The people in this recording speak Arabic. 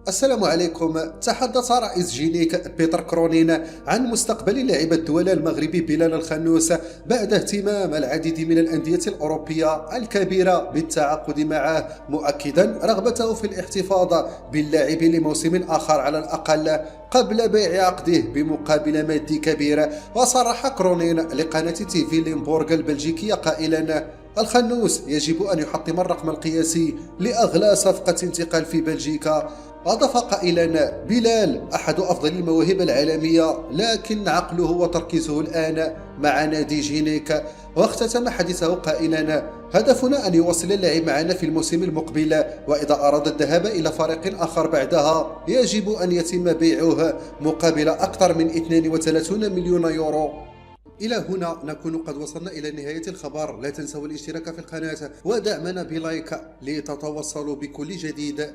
السلام عليكم. تحدث رئيس جينيك بيتر كرونين عن مستقبل لاعب الدولة المغربي بلال الخنوس بعد اهتمام العديد من الأندية الأوروبية الكبيرة بالتعاقد معه، مؤكدا رغبته في الاحتفاظ باللاعب لموسم آخر على الأقل قبل بيع عقده بمقابل مادي كبير. وصرح كرونين لقناة تيفي ليمبورغ البلجيكية قائلا: الخنوس يجب أن يحطم الرقم القياسي لأغلى صفقة انتقال في بلجيكا. أضاف قائلا: بلال أحد أفضل المواهب العالمية، لكن عقله وتركيزه الآن مع نادي جينيك. واختتم حديثه قائلا: هدفنا أن يواصل اللعب معنا في الموسم المقبل، وإذا أراد الذهاب إلى فريق آخر بعدها يجب أن يتم بيعه مقابل أكثر من 32 مليون يورو. إلى هنا نكون قد وصلنا إلى نهاية الخبر. لا تنسوا الاشتراك في القناة ودعمنا بلايك لتتوصلوا بكل جديد.